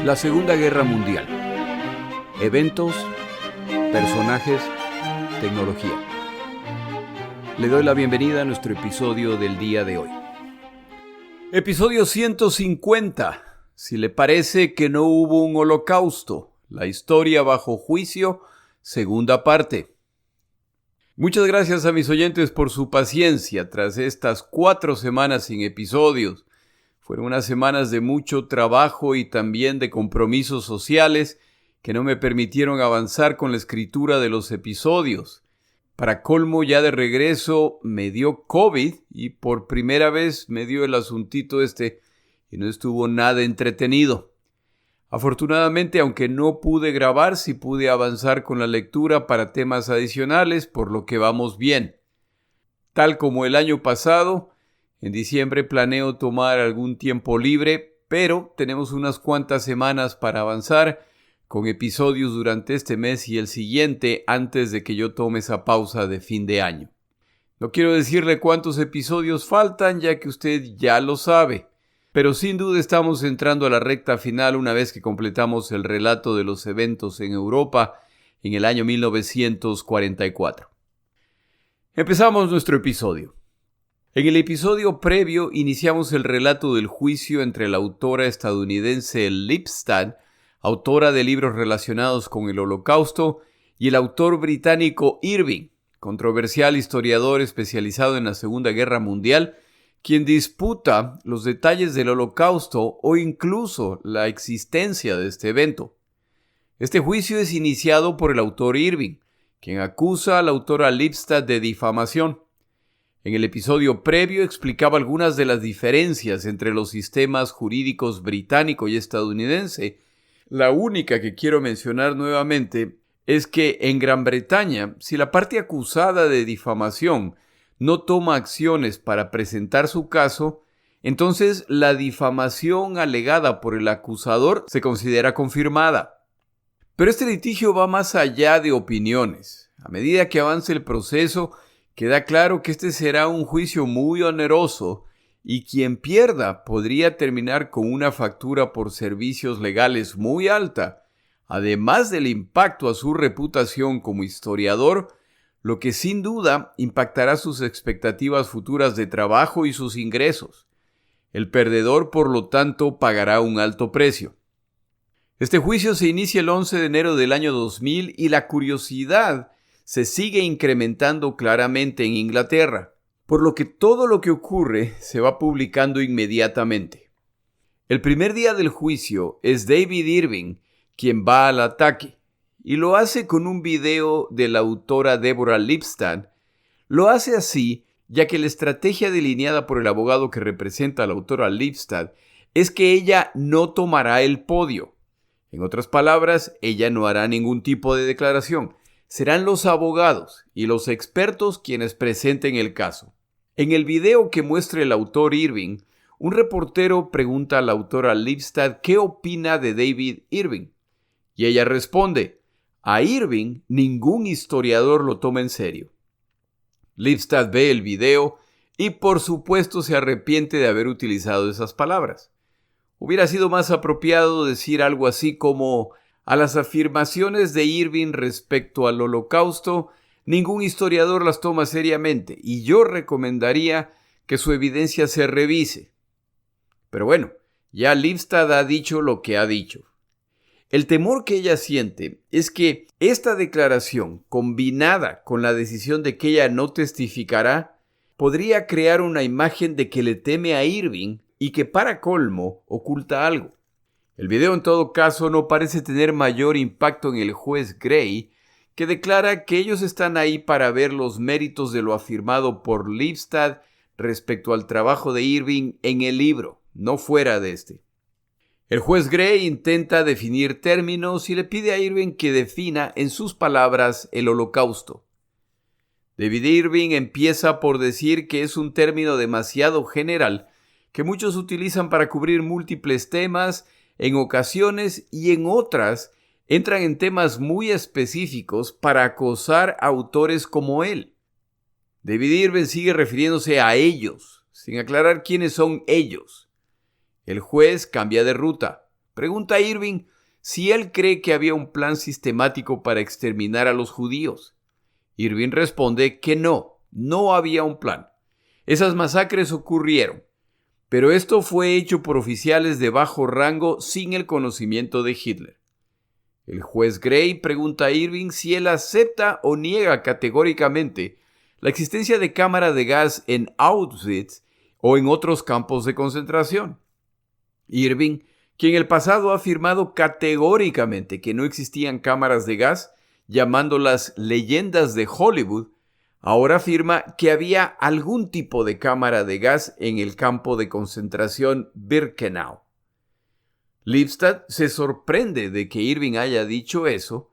La Segunda Guerra Mundial. Eventos, personajes, tecnología. Le doy la bienvenida a nuestro episodio del día de hoy. Episodio 150. Si le parece que no hubo un holocausto, la historia bajo juicio, segunda parte. Muchas gracias a mis oyentes por su paciencia tras estas 4 semanas sin episodios. Fueron unas semanas de mucho trabajo y también de compromisos sociales que no me permitieron avanzar con la escritura de los episodios. Para colmo, ya de regreso me dio COVID y por primera vez me dio el asuntito y no estuvo nada entretenido. Afortunadamente, aunque no pude grabar, sí pude avanzar con la lectura para temas adicionales, por lo que vamos bien. Tal como el año pasado, en diciembre planeo tomar algún tiempo libre, pero tenemos unas cuantas semanas para avanzar con episodios durante este mes y el siguiente antes de que yo tome esa pausa de fin de año. No quiero decirle cuántos episodios faltan, ya que usted ya lo sabe, pero sin duda estamos entrando a la recta final una vez que completamos el relato de los eventos en Europa en el año 1944. Empezamos nuestro episodio. En el episodio previo iniciamos el relato del juicio entre la autora estadounidense Lipstadt, autora de libros relacionados con el Holocausto, y el autor británico Irving, controversial historiador especializado en la Segunda Guerra Mundial, quien disputa los detalles del Holocausto o incluso la existencia de este evento. Este juicio es iniciado por el autor Irving, quien acusa a la autora Lipstadt de difamación. En el episodio previo explicaba algunas de las diferencias entre los sistemas jurídicos británico y estadounidense. La única que quiero mencionar nuevamente es que en Gran Bretaña, si la parte acusada de difamación no toma acciones para presentar su caso, entonces la difamación alegada por el acusador se considera confirmada. Pero este litigio va más allá de opiniones. A medida que avance el proceso, queda claro que este será un juicio muy oneroso y quien pierda podría terminar con una factura por servicios legales muy alta, además del impacto a su reputación como historiador, lo que sin duda impactará sus expectativas futuras de trabajo y sus ingresos. El perdedor, por lo tanto, pagará un alto precio. Este juicio se inicia el 11 de enero del año 2000 y la curiosidad se sigue incrementando claramente en Inglaterra, por lo que todo lo que ocurre se va publicando inmediatamente. El primer día del juicio es David Irving quien va al ataque, y lo hace con un video de la autora Deborah Lipstadt. Lo hace así ya que la estrategia delineada por el abogado que representa a la autora Lipstadt es que ella no tomará el podio. En otras palabras, ella no hará ningún tipo de declaración. Serán los abogados y los expertos quienes presenten el caso. En el video que muestra el autor Irving, un reportero pregunta a la autora Lipstadt qué opina de David Irving. Y ella responde: a Irving ningún historiador lo toma en serio. Lipstadt ve el video y por supuesto se arrepiente de haber utilizado esas palabras. Hubiera sido más apropiado decir algo así como: a las afirmaciones de Irving respecto al Holocausto, ningún historiador las toma seriamente y yo recomendaría que su evidencia se revise. Pero bueno, ya Lipstadt ha dicho lo que ha dicho. El temor que ella siente es que esta declaración, combinada con la decisión de que ella no testificará, podría crear una imagen de que le teme a Irving y que para colmo oculta algo. El video en todo caso no parece tener mayor impacto en el juez Gray, que declara que ellos están ahí para ver los méritos de lo afirmado por Lipstadt respecto al trabajo de Irving en el libro, no fuera de este. El juez Gray intenta definir términos y le pide a Irving que defina en sus palabras el Holocausto. David Irving empieza por decir que es un término demasiado general que muchos utilizan para cubrir múltiples temas en ocasiones y en otras entran en temas muy específicos para acosar a autores como él. David Irving sigue refiriéndose a ellos, sin aclarar quiénes son ellos. El juez cambia de ruta. pregunta a Irving si él cree que había un plan sistemático para exterminar a los judíos. Irving responde que no había un plan. Esas masacres ocurrieron, pero esto fue hecho por oficiales de bajo rango sin el conocimiento de Hitler. El juez Gray pregunta a Irving si él acepta o niega categóricamente la existencia de cámaras de gas en Auschwitz o en otros campos de concentración. Irving, quien en el pasado ha afirmado categóricamente que no existían cámaras de gas, llamándolas leyendas de Hollywood, ahora afirma que había algún tipo de cámara de gas en el campo de concentración Birkenau. Lipstadt se sorprende de que Irving haya dicho eso,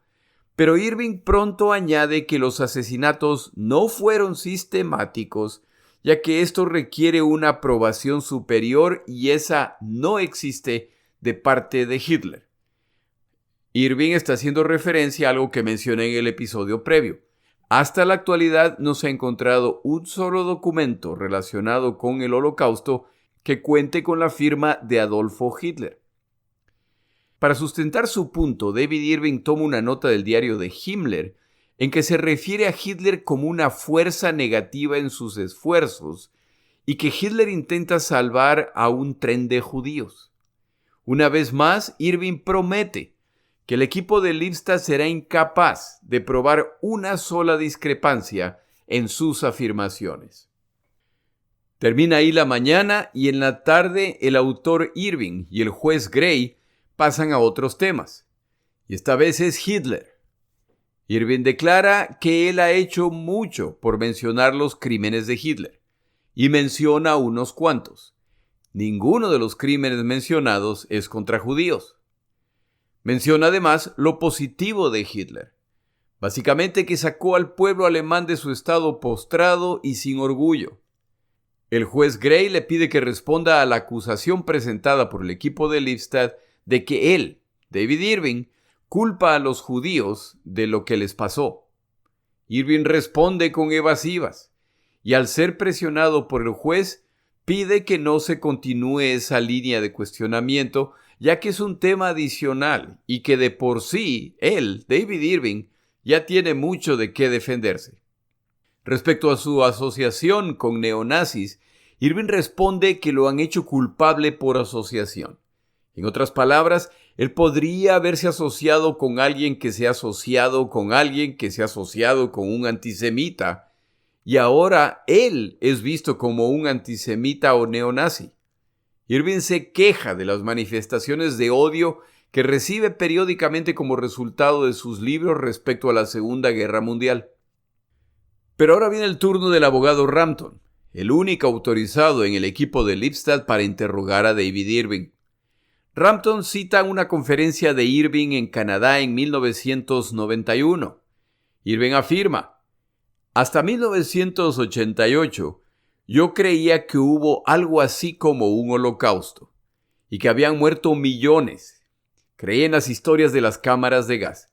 pero Irving pronto añade que los asesinatos no fueron sistemáticos, ya que esto requiere una aprobación superior y esa no existe de parte de Hitler. Irving está haciendo referencia a algo que mencioné en el episodio previo. Hasta la actualidad no se ha encontrado un solo documento relacionado con el Holocausto que cuente con la firma de Adolfo Hitler. Para sustentar su punto, David Irving toma una nota del diario de Himmler en que se refiere a Hitler como una fuerza negativa en sus esfuerzos y que Hitler intenta salvar a un tren de judíos. Una vez más, Irving promete que el equipo de Lipstadt será incapaz de probar una sola discrepancia en sus afirmaciones. Termina ahí la mañana y en la tarde el autor Irving y el juez Gray pasan a otros temas. Y esta vez es Hitler. Irving declara que él ha hecho mucho por mencionar los crímenes de Hitler y menciona unos cuantos. Ninguno de los crímenes mencionados es contra judíos. Menciona además lo positivo de Hitler. Básicamente que sacó al pueblo alemán de su estado postrado y sin orgullo. El juez Gray le pide que responda a la acusación presentada por el equipo de Lipstadt de que él, David Irving, culpa a los judíos de lo que les pasó. Irving responde con evasivas y al ser presionado por el juez pide que no se continúe esa línea de cuestionamiento ya que es un tema adicional y que de por sí él, David Irving, ya tiene mucho de qué defenderse. Respecto a su asociación con neonazis, Irving responde que lo han hecho culpable por asociación. En otras palabras, él podría haberse asociado con alguien que se ha asociado con alguien que se ha asociado con un antisemita, y ahora él es visto como un antisemita o neonazi. Irving se queja de las manifestaciones de odio que recibe periódicamente como resultado de sus libros respecto a la Segunda Guerra Mundial. Pero ahora viene el turno del abogado Rampton, el único autorizado en el equipo de Lipstadt para interrogar a David Irving. Rampton cita una conferencia de Irving en Canadá en 1991. Irving afirma: hasta 1988, yo creía que hubo algo así como un holocausto y que habían muerto millones. Creí en las historias de las cámaras de gas.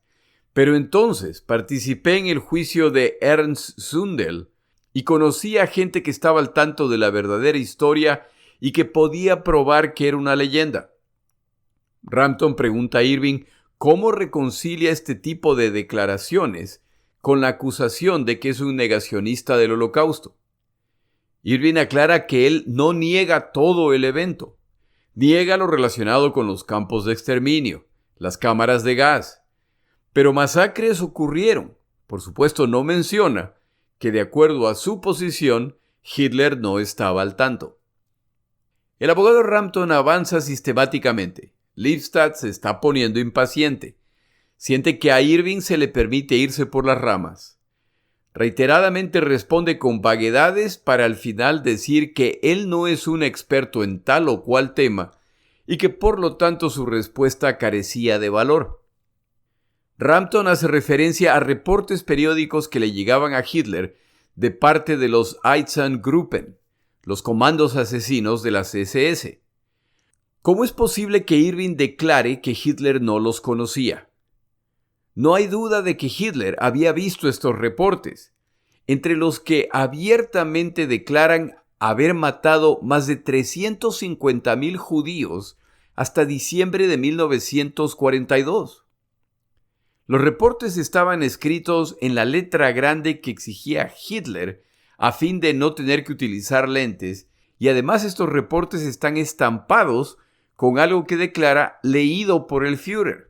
Pero entonces participé en el juicio de Ernst Zundel y conocí a gente que estaba al tanto de la verdadera historia y que podía probar que era una leyenda. Rampton pregunta a Irving cómo reconcilia este tipo de declaraciones con la acusación de que es un negacionista del Holocausto. Irving aclara que él no niega todo el evento. Niega lo relacionado con los campos de exterminio, las cámaras de gas. Pero masacres ocurrieron. Por supuesto, no menciona que, de acuerdo a su posición, Hitler no estaba al tanto. El abogado Rampton avanza sistemáticamente. Lipstadt se está poniendo impaciente. Siente que a Irving se le permite irse por las ramas. Reiteradamente responde con vaguedades para al final decir que él no es un experto en tal o cual tema y que por lo tanto su respuesta carecía de valor. Rampton hace referencia a reportes periódicos que le llegaban a Hitler de parte de los Einsatzgruppen, los comandos asesinos de las SS. ¿Cómo es posible que Irving declare que Hitler no los conocía? No hay duda de que Hitler había visto estos reportes, entre los que abiertamente declaran haber matado más de 350,000 judíos hasta diciembre de 1942. Los reportes estaban escritos en la letra grande que exigía Hitler a fin de no tener que utilizar lentes, y además estos reportes están estampados con algo que declara leído por el Führer.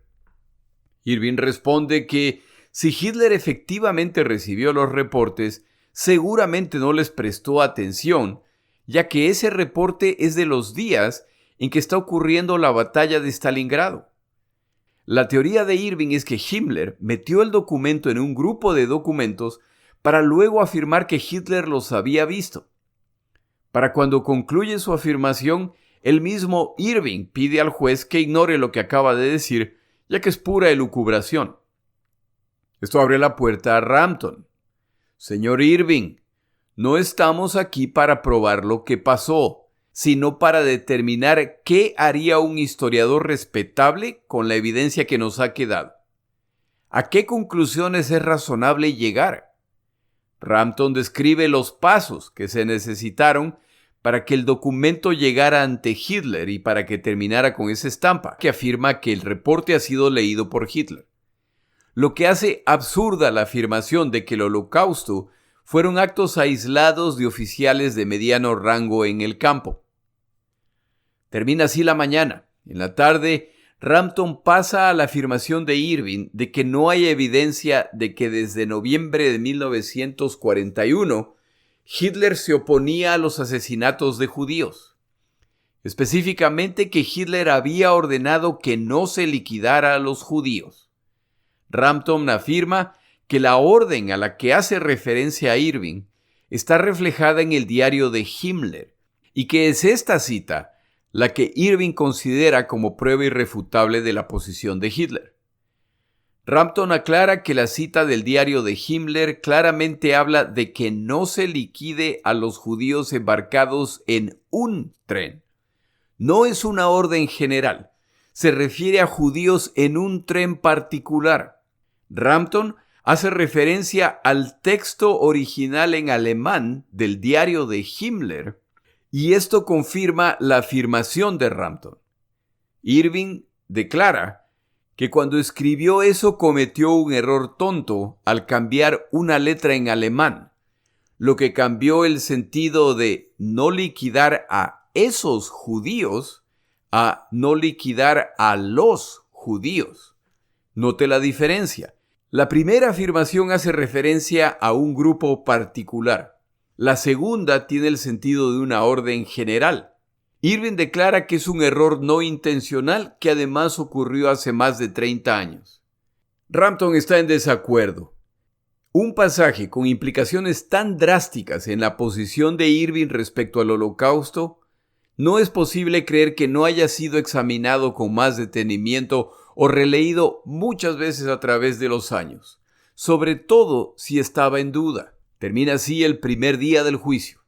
Irving responde que si Hitler efectivamente recibió los reportes, seguramente no les prestó atención, ya que ese reporte es de los días en que está ocurriendo la batalla de Stalingrado. La teoría de Irving es que Himmler metió el documento en un grupo de documentos para luego afirmar que Hitler los había visto. Para cuando concluye su afirmación, el mismo Irving pide al juez que ignore lo que acaba de decir, ya que es pura elucubración. Esto abre la puerta a Rampton. Señor Irving, no estamos aquí para probar lo que pasó, sino para determinar qué haría un historiador respetable con la evidencia que nos ha quedado. ¿A qué conclusiones es razonable llegar? Rampton describe los pasos que se necesitaron para que el documento llegara ante Hitler y para que terminara con esa estampa que afirma que el reporte ha sido leído por Hitler. Lo que hace absurda la afirmación de que el Holocausto fueron actos aislados de oficiales de mediano rango en el campo. Termina así la mañana. En la tarde, Rampton pasa a la afirmación de Irving de que no hay evidencia de que desde noviembre de 1941 Hitler se oponía a los asesinatos de judíos. Específicamente que Hitler había ordenado que no se liquidara a los judíos. Rampton afirma que la orden a la que hace referencia a Irving está reflejada en el diario de Himmler y que es esta cita la que Irving considera como prueba irrefutable de la posición de Hitler. Rampton aclara que la cita del diario de Himmler claramente habla de que no se liquide a los judíos embarcados en un tren. No es una orden general, se refiere a judíos en un tren particular. Rampton hace referencia al texto original en alemán del diario de Himmler, y esto confirma la afirmación de Rampton. Irving declara que cuando escribió eso cometió un error tonto al cambiar una letra en alemán, lo que cambió el sentido de no liquidar a esos judíos a no liquidar a los judíos. Note la diferencia. La primera afirmación hace referencia a un grupo particular. La segunda tiene el sentido de una orden general. Irving declara que es un error no intencional que además ocurrió hace más de 30 años. Rampton está en desacuerdo. Un pasaje con implicaciones tan drásticas en la posición de Irving respecto al Holocausto, no es posible creer que no haya sido examinado con más detenimiento o releído muchas veces a través de los años, sobre todo si estaba en duda. Termina así el primer día del juicio.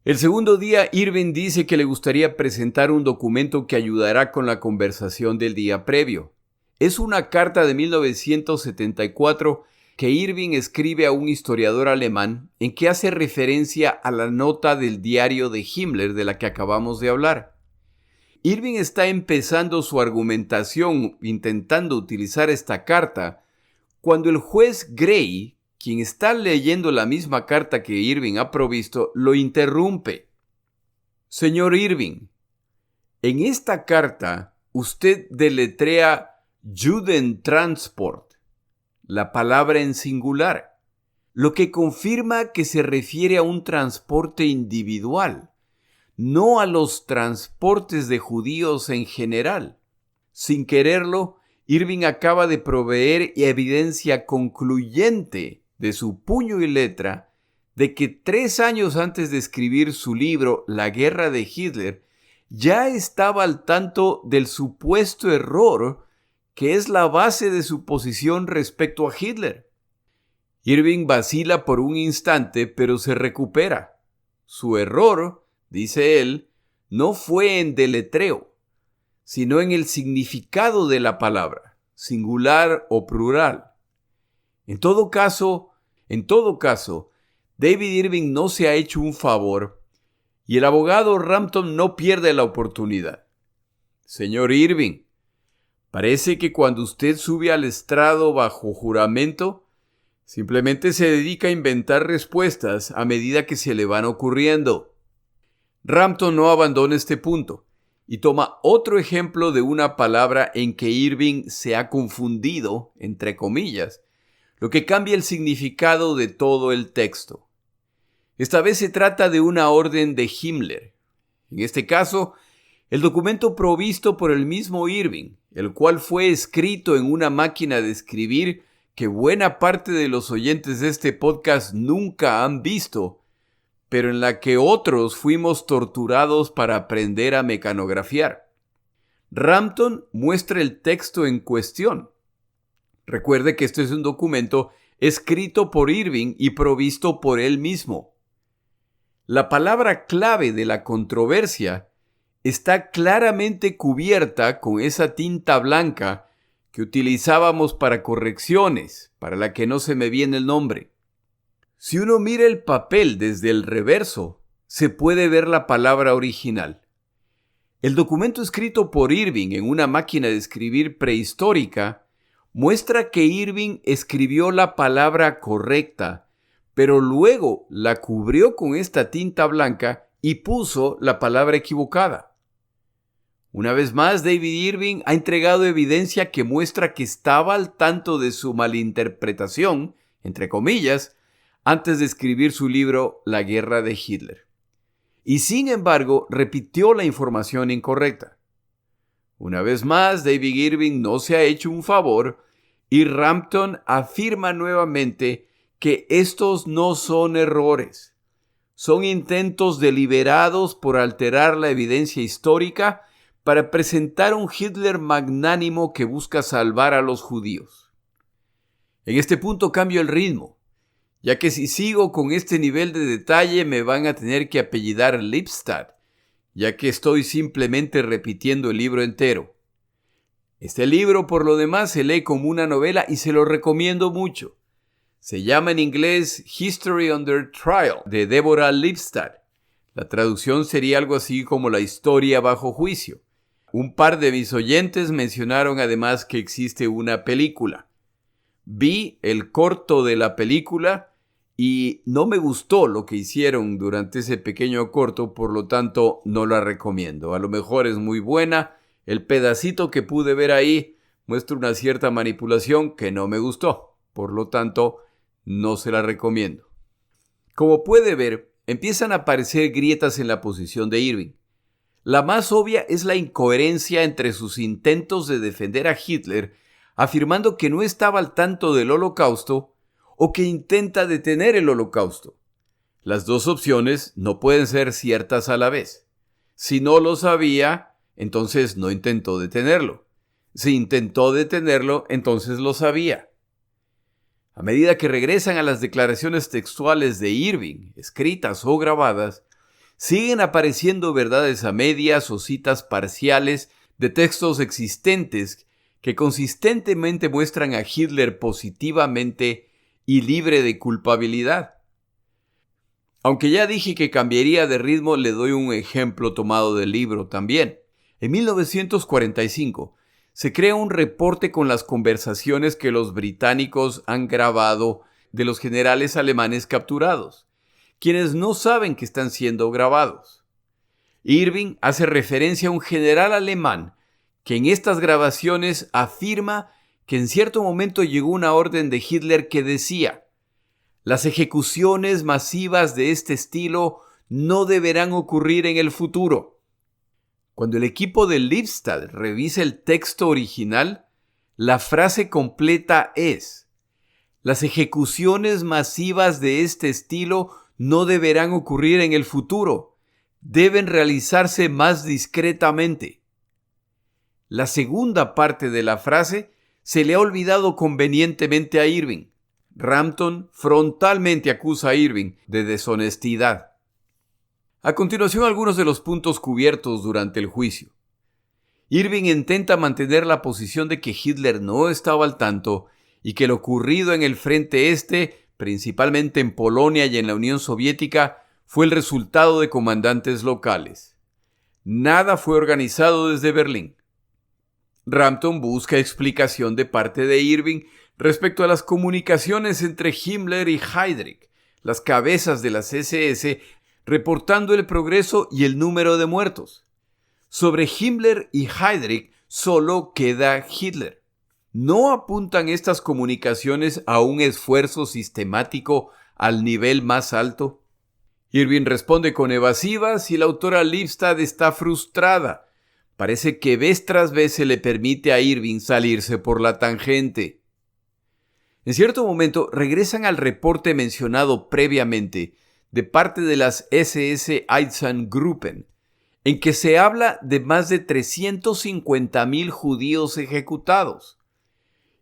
El segundo día, Irving dice que le gustaría presentar un documento que ayudará con la conversación del día previo. Es una carta de 1974 que Irving escribe a un historiador alemán en que hace referencia a la nota del diario de Himmler de la que acabamos de hablar. Irving está empezando su argumentación intentando utilizar esta carta cuando el juez Gray, quien está leyendo la misma carta que Irving ha provisto, lo interrumpe. Señor Irving, en esta carta usted deletrea Judentransport, la palabra en singular, lo que confirma que se refiere a un transporte individual, no a los transportes de judíos en general. Sin quererlo, Irving acaba de proveer evidencia concluyente de su puño y letra de que 3 años antes de escribir su libro La guerra de Hitler, ya estaba al tanto del supuesto error que es la base de su posición respecto a Hitler. Irving vacila por un instante, pero se recupera. Su error, dice él, no fue en deletreo, sino en el significado de la palabra, singular o plural. En todo caso, David Irving no se ha hecho un favor y el abogado Rampton no pierde la oportunidad. Señor Irving, parece que cuando usted sube al estrado bajo juramento, simplemente se dedica a inventar respuestas a medida que se le van ocurriendo. Rampton no abandona este punto y toma otro ejemplo de una palabra en que Irving se ha confundido, entre comillas, lo que cambia el significado de todo el texto. Esta vez se trata de una orden de Himmler. En este caso, el documento provisto por el mismo Irving, el cual fue escrito en una máquina de escribir que buena parte de los oyentes de este podcast nunca han visto, pero en la que otros fuimos torturados para aprender a mecanografiar. Rampton muestra el texto en cuestión. Recuerde que este es un documento escrito por Irving y provisto por él mismo. La palabra clave de la controversia está claramente cubierta con esa tinta blanca que utilizábamos para correcciones, para la que no se me viene el nombre. Si uno mira el papel desde el reverso, se puede ver la palabra original. El documento escrito por Irving en una máquina de escribir prehistórica muestra que Irving escribió la palabra correcta, pero luego la cubrió con esta tinta blanca y puso la palabra equivocada. Una vez más, David Irving ha entregado evidencia que muestra que estaba al tanto de su malinterpretación, entre comillas, antes de escribir su libro La guerra de Hitler. Y sin embargo, repitió la información incorrecta. Una vez más, David Irving no se ha hecho un favor y Rampton afirma nuevamente que estos no son errores. Son intentos deliberados por alterar la evidencia histórica para presentar un Hitler magnánimo que busca salvar a los judíos. En este punto cambio el ritmo, ya que si sigo con este nivel de detalle me van a tener que apellidar Lipstadt, ya que estoy simplemente repitiendo el libro entero. Este libro, por lo demás, se lee como una novela y se lo recomiendo mucho. Se llama en inglés History Under Trial, de Deborah Lipstadt. La traducción sería algo así como La historia bajo juicio. Un par de mis oyentes mencionaron además que existe una película. Vi el corto de la película y no me gustó lo que hicieron durante ese pequeño corto, por lo tanto no la recomiendo. A lo mejor es muy buena. El pedacito que pude ver ahí muestra una cierta manipulación que no me gustó. Por lo tanto, no se la recomiendo. Como puede ver, empiezan a aparecer grietas en la posición de Irving. La más obvia es la incoherencia entre sus intentos de defender a Hitler, afirmando que no estaba al tanto del Holocausto o que intenta detener el Holocausto. Las dos opciones no pueden ser ciertas a la vez. Si no lo sabía, entonces no intentó detenerlo. Si intentó detenerlo, entonces lo sabía. A medida que regresan a las declaraciones textuales de Irving, escritas o grabadas, siguen apareciendo verdades a medias o citas parciales de textos existentes que consistentemente muestran a Hitler positivamente y libre de culpabilidad. Aunque ya dije que cambiaría de ritmo, le doy un ejemplo tomado del libro también. En 1945 se crea un reporte con las conversaciones que los británicos han grabado de los generales alemanes capturados, quienes no saben que están siendo grabados. Irving hace referencia a un general alemán que en estas grabaciones afirma que en cierto momento llegó una orden de Hitler que decía: las ejecuciones masivas de este estilo no deberán ocurrir en el futuro. Cuando el equipo de Lipstadt revisa el texto original, la frase completa es: las ejecuciones masivas de este estilo no deberán ocurrir en el futuro. Deben realizarse más discretamente. La segunda parte de la frase se le ha olvidado convenientemente a Irving. Rampton frontalmente acusa a Irving de deshonestidad. A continuación, algunos de los puntos cubiertos durante el juicio. Irving intenta mantener la posición de que Hitler no estaba al tanto y que lo ocurrido en el frente este, principalmente en Polonia y en la Unión Soviética, fue el resultado de comandantes locales. Nada fue organizado desde Berlín. Rampton busca explicación de parte de Irving respecto a las comunicaciones entre Himmler y Heydrich, las cabezas de las SS, reportando el progreso y el número de muertos. Sobre Himmler y Heydrich solo queda Hitler. ¿No apuntan estas comunicaciones a un esfuerzo sistemático al nivel más alto? Irving responde con evasivas y la autora Lipstadt está frustrada. Parece que vez tras vez se le permite a Irving salirse por la tangente. En cierto momento regresan al reporte mencionado previamente de parte de las SS Einsatzgruppen, en que se habla de más de 350.000 judíos ejecutados.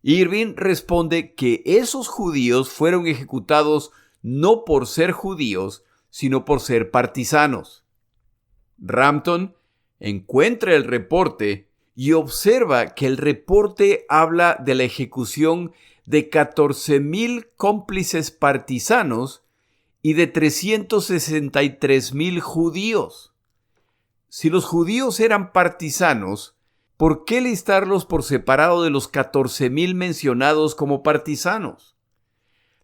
Irving responde que esos judíos fueron ejecutados no por ser judíos, sino por ser partisanos. Rampton encuentra el reporte y observa que el reporte habla de la ejecución de 14.000 cómplices partisanos y de 363.000 judíos. Si los judíos eran partisanos, ¿por qué listarlos por separado de los 14.000 mencionados como partisanos?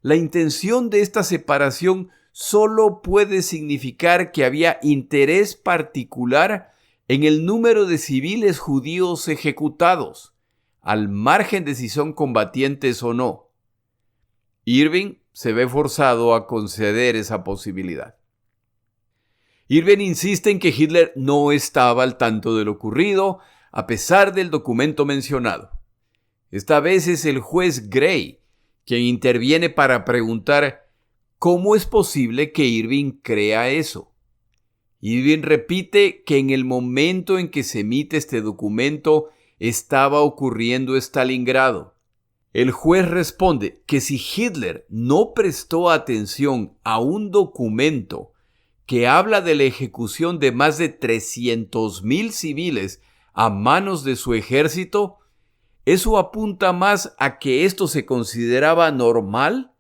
La intención de esta separación solo puede significar que había interés particular en el número de civiles judíos ejecutados, al margen de si son combatientes o no. Irving se ve forzado a conceder esa posibilidad. Irving insiste en que Hitler no estaba al tanto de lo ocurrido, a pesar del documento mencionado. Esta vez es el juez Gray quien interviene para preguntar ¿cómo es posible que Irving crea eso? Irving repite que en el momento en que se emite este documento estaba ocurriendo Stalingrado. El juez responde que si Hitler no prestó atención a un documento que habla de la ejecución de más de 300.000 civiles a manos de su ejército, eso apunta más a que esto se consideraba normal,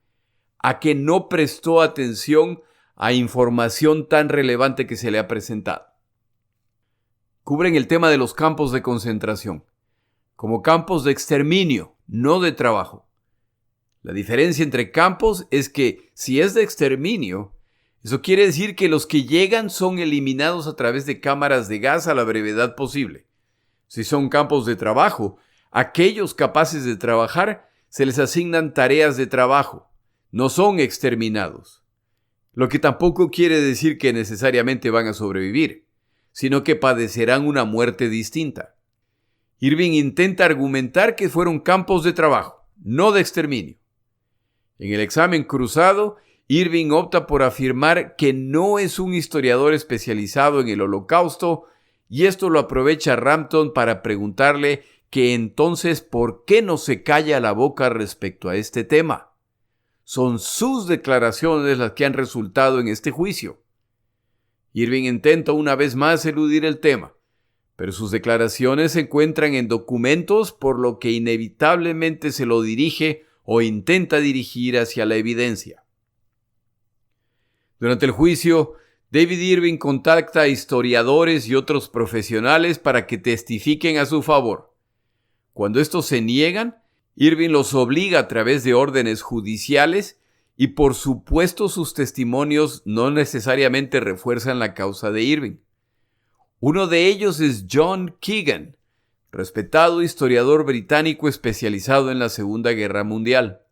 a que no prestó atención a información tan relevante que se le ha presentado. Cubren el tema de los campos de concentración, como campos de exterminio, no de trabajo. La diferencia entre campos es que si es de exterminio, eso quiere decir que los que llegan son eliminados a través de cámaras de gas a la brevedad posible. Si son campos de trabajo, aquellos capaces de trabajar se les asignan tareas de trabajo, no son exterminados. Lo que tampoco quiere decir que necesariamente van a sobrevivir, sino que padecerán una muerte distinta. Irving intenta argumentar que fueron campos de trabajo, no de exterminio. En el examen cruzado, Irving opta por afirmar que no es un historiador especializado en el Holocausto, y esto lo aprovecha Rampton para preguntarle que entonces ¿por qué no se calla la boca respecto a este tema? Son sus declaraciones las que han resultado en este juicio. Irving intenta una vez más eludir el tema, pero sus declaraciones se encuentran en documentos, por lo que inevitablemente se lo dirige o intenta dirigir hacia la evidencia. Durante el juicio, David Irving contacta a historiadores y otros profesionales para que testifiquen a su favor. Cuando estos se niegan, Irving los obliga a través de órdenes judiciales y por supuesto sus testimonios no necesariamente refuerzan la causa de Irving. Uno de ellos es John Keegan, respetado historiador británico especializado en la Segunda Guerra Mundial.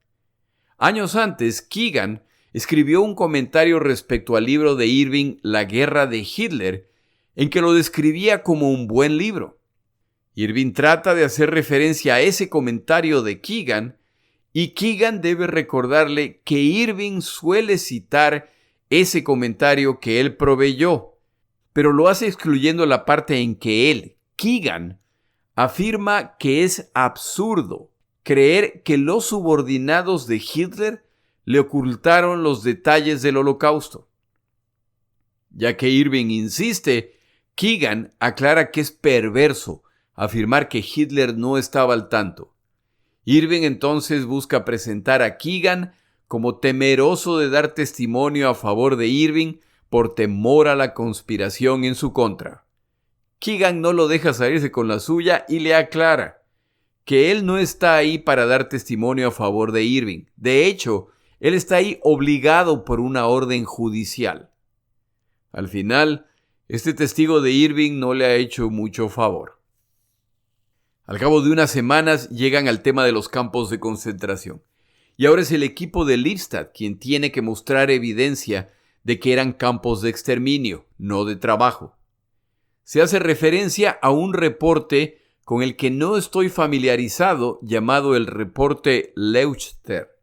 Años antes, Keegan escribió un comentario respecto al libro de Irving, La Guerra de Hitler, en que lo describía como un buen libro. Irving trata de hacer referencia a ese comentario de Keegan y Keegan debe recordarle que Irving suele citar ese comentario que él proveyó, pero lo hace excluyendo la parte en que él, Keegan, afirma que es absurdo creer que los subordinados de Hitler le ocultaron los detalles del Holocausto. Ya que Irving insiste, Keegan aclara que es perverso afirmar que Hitler no estaba al tanto. Irving entonces busca presentar a Keegan como temeroso de dar testimonio a favor de Irving por temor a la conspiración en su contra. Keegan no lo deja salirse con la suya y le aclara que él no está ahí para dar testimonio a favor de Irving. De hecho, él está ahí obligado por una orden judicial. Al final, este testigo de Irving no le ha hecho mucho favor. Al cabo de unas semanas llegan al tema de los campos de concentración. Y ahora es el equipo de Lipstadt quien tiene que mostrar evidencia de que eran campos de exterminio, no de trabajo. Se hace referencia a un reporte con el que no estoy familiarizado, llamado el reporte Leuchter.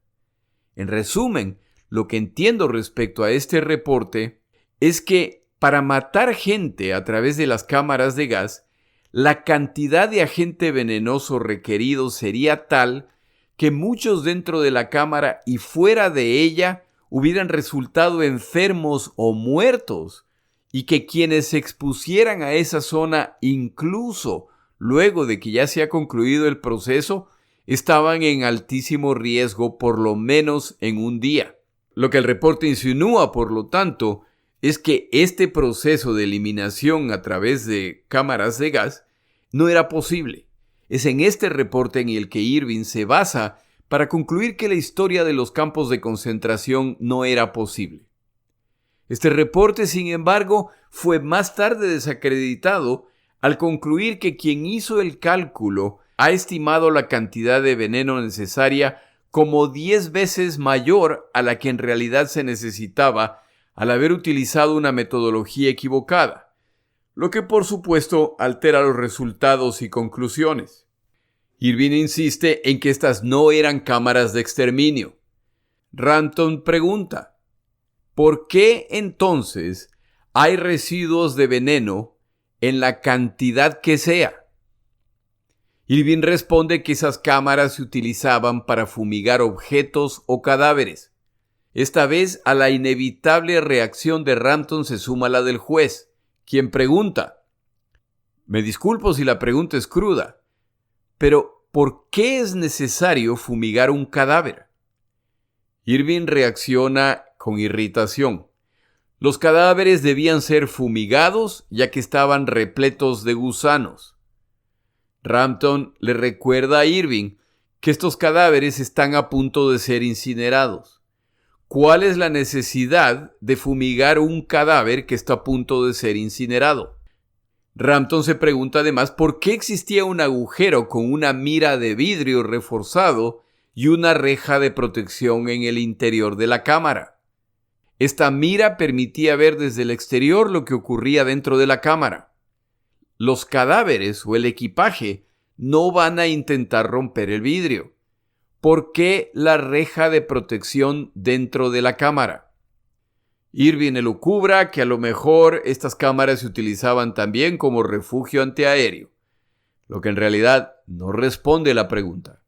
En resumen, lo que entiendo respecto a este reporte es que para matar gente a través de las cámaras de gas, la cantidad de agente venenoso requerido sería tal que muchos dentro de la cámara y fuera de ella hubieran resultado enfermos o muertos, y que quienes se expusieran a esa zona, incluso luego de que ya se ha concluido el proceso, estaban en altísimo riesgo por lo menos en un día. Lo que el reporte insinúa, por lo tanto, es que este proceso de eliminación a través de cámaras de gas no era posible. Es en este reporte en el que Irving se basa para concluir que la historia de los campos de concentración no era posible. Este reporte, sin embargo, fue más tarde desacreditado al concluir que quien hizo el cálculo ha estimado la cantidad de veneno necesaria como 10 veces mayor a la que en realidad se necesitaba al haber utilizado una metodología equivocada, lo que por supuesto altera los resultados y conclusiones. Irving insiste en que estas no eran cámaras de exterminio. Rampton pregunta, ¿por qué entonces hay residuos de veneno en la cantidad que sea? Irving responde que esas cámaras se utilizaban para fumigar objetos o cadáveres. Esta vez a la inevitable reacción de Rampton se suma la del juez, quien pregunta, me disculpo si la pregunta es cruda, pero ¿por qué es necesario fumigar un cadáver? Irving reacciona con irritación. Los cadáveres debían ser fumigados ya que estaban repletos de gusanos. Rampton le recuerda a Irving que estos cadáveres están a punto de ser incinerados. ¿Cuál es la necesidad de fumigar un cadáver que está a punto de ser incinerado? Rampton se pregunta además por qué existía un agujero con una mira de vidrio reforzado y una reja de protección en el interior de la cámara. Esta mira permitía ver desde el exterior lo que ocurría dentro de la cámara. Los cadáveres o el equipaje no van a intentar romper el vidrio. ¿Por qué la reja de protección dentro de la cámara? Irving elucubra que a lo mejor estas cámaras se utilizaban también como refugio antiaéreo, lo que en realidad no responde a la pregunta.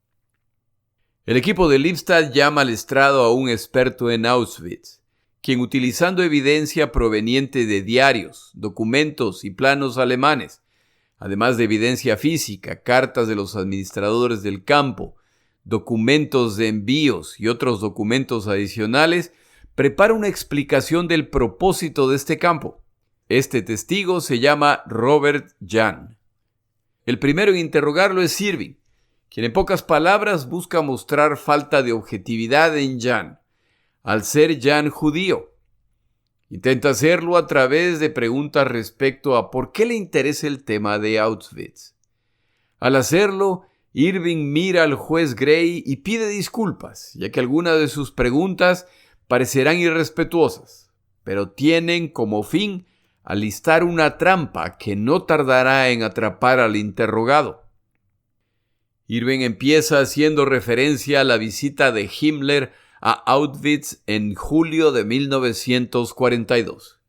El equipo de Lipstadt llama al estrado a un experto en Auschwitz, quien utilizando evidencia proveniente de diarios, documentos y planos alemanes, además de evidencia física, cartas de los administradores del campo, documentos de envíos y otros documentos adicionales, prepara una explicación del propósito de este campo. Este testigo se llama Robert Jahn. El primero en interrogarlo es Irving, quien en pocas palabras busca mostrar falta de objetividad en Jahn, al ser Jahn judío. Intenta hacerlo a través de preguntas respecto a por qué le interesa el tema de Auschwitz. Al hacerlo, Irving mira al juez Gray y pide disculpas, ya que algunas de sus preguntas parecerán irrespetuosas, pero tienen como fin alistar una trampa que no tardará en atrapar al interrogado. Irving empieza haciendo referencia a la visita de Himmler a Auschwitz en julio de 1942.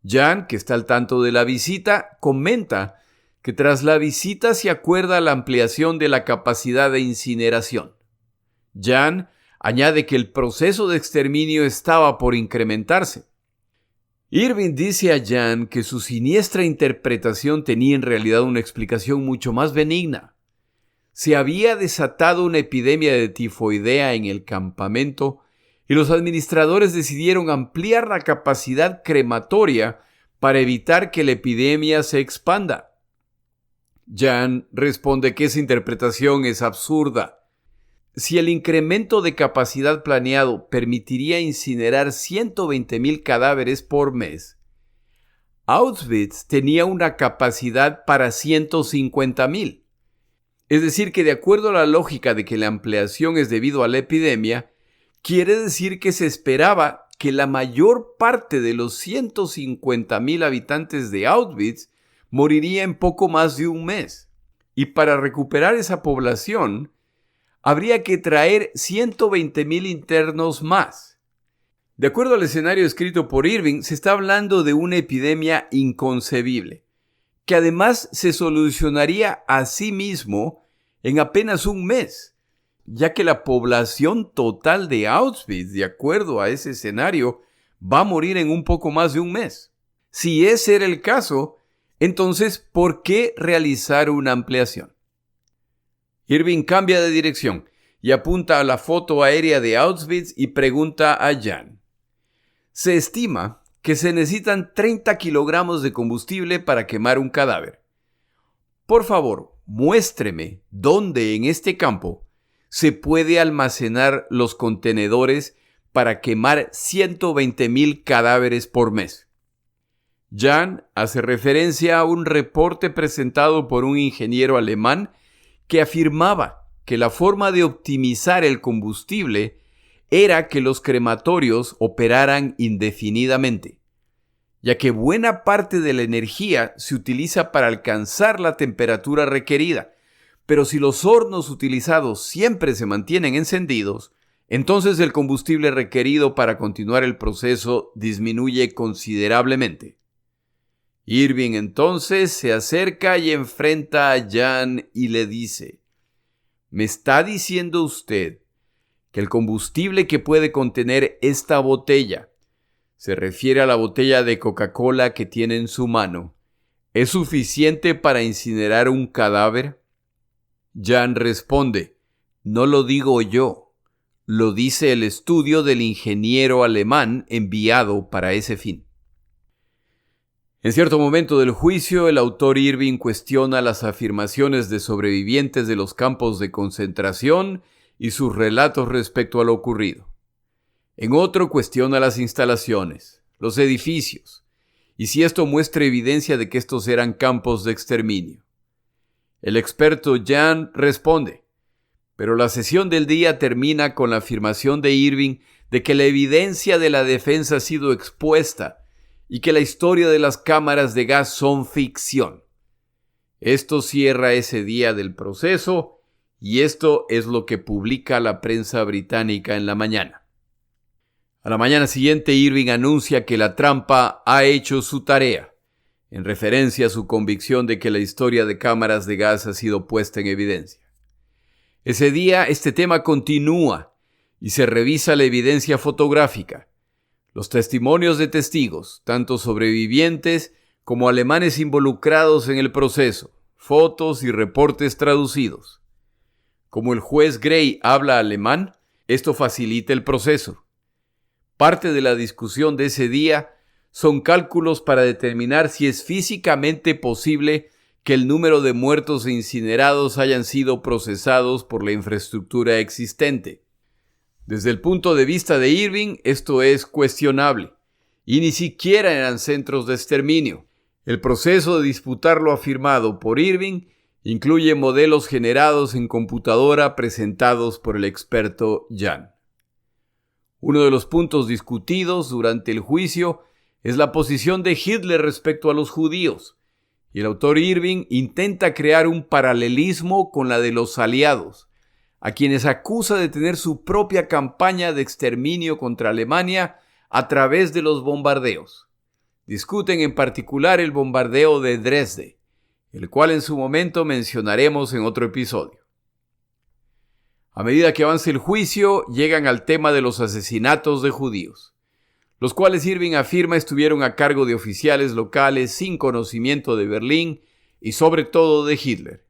Jahn, que está al tanto de la visita, comenta que tras la visita se acuerda la ampliación de la capacidad de incineración. Jahn añade que el proceso de exterminio estaba por incrementarse. Irving dice a Jahn que su siniestra interpretación tenía en realidad una explicación mucho más benigna. Se había desatado una epidemia de tifoidea en el campamento y los administradores decidieron ampliar la capacidad crematoria para evitar que la epidemia se expanda. Jan responde que esa interpretación es absurda. Si el incremento de capacidad planeado permitiría incinerar 120,000 cadáveres por mes, Auschwitz tenía una capacidad para 150,000. Es decir, que de acuerdo a la lógica de que la ampliación es debido a la epidemia, quiere decir que se esperaba que la mayor parte de los 150,000 habitantes de Auschwitz moriría en poco más de un mes. Y para recuperar esa población, habría que traer 120,000 internos más. De acuerdo al escenario escrito por Irving, se está hablando de una epidemia inconcebible, que además se solucionaría a sí mismo en apenas un mes, ya que la población total de Auschwitz, de acuerdo a ese escenario, va a morir en un poco más de un mes. Si ese era el caso, entonces, ¿por qué realizar una ampliación? Irving cambia de dirección y apunta a la foto aérea de Auschwitz y pregunta a Jan. Se estima que se necesitan 30 kilogramos de combustible para quemar un cadáver. Por favor, muéstreme dónde en este campo se puede almacenar los contenedores para quemar 120,000 cadáveres por mes. Jan hace referencia a un reporte presentado por un ingeniero alemán que afirmaba que la forma de optimizar el combustible era que los crematorios operaran indefinidamente, ya que buena parte de la energía se utiliza para alcanzar la temperatura requerida, pero si los hornos utilizados siempre se mantienen encendidos, entonces el combustible requerido para continuar el proceso disminuye considerablemente. Irving entonces se acerca y enfrenta a Jan y le dice: ¿Me está diciendo usted que el combustible que puede contener esta botella, se refiere a la botella de Coca-Cola que tiene en su mano, es suficiente para incinerar un cadáver? Jan responde: no lo digo yo, lo dice el estudio del ingeniero alemán enviado para ese fin. En cierto momento del juicio, el autor Irving cuestiona las afirmaciones de sobrevivientes de los campos de concentración y sus relatos respecto a lo ocurrido. En otro cuestiona las instalaciones, los edificios, y si esto muestra evidencia de que estos eran campos de exterminio. El experto Jan responde, pero la sesión del día termina con la afirmación de Irving de que la evidencia de la defensa ha sido expuesta y que la historia de las cámaras de gas son ficción. Esto cierra ese día del proceso y esto es lo que publica la prensa británica en la mañana. A la mañana siguiente, Irving anuncia que la trampa ha hecho su tarea, en referencia a su convicción de que la historia de cámaras de gas ha sido puesta en evidencia. Ese día, este tema continúa y se revisa la evidencia fotográfica, los testimonios de testigos, tanto sobrevivientes como alemanes involucrados en el proceso, fotos y reportes traducidos. Como el juez Gray habla alemán, esto facilita el proceso. Parte de la discusión de ese día son cálculos para determinar si es físicamente posible que el número de muertos e incinerados hayan sido procesados por la infraestructura existente. Desde el punto de vista de Irving, esto es cuestionable, y ni siquiera eran centros de exterminio. El proceso de disputar lo afirmado por Irving incluye modelos generados en computadora presentados por el experto Jan. Uno de los puntos discutidos durante el juicio es la posición de Hitler respecto a los judíos, y el autor Irving intenta crear un paralelismo con la de los aliados, a quienes acusa de tener su propia campaña de exterminio contra Alemania a través de los bombardeos. Discuten en particular el bombardeo de Dresde, el cual en su momento mencionaremos en otro episodio. A medida que avanza el juicio, llegan al tema de los asesinatos de judíos, los cuales Irving afirma estuvieron a cargo de oficiales locales sin conocimiento de Berlín y sobre todo de Hitler.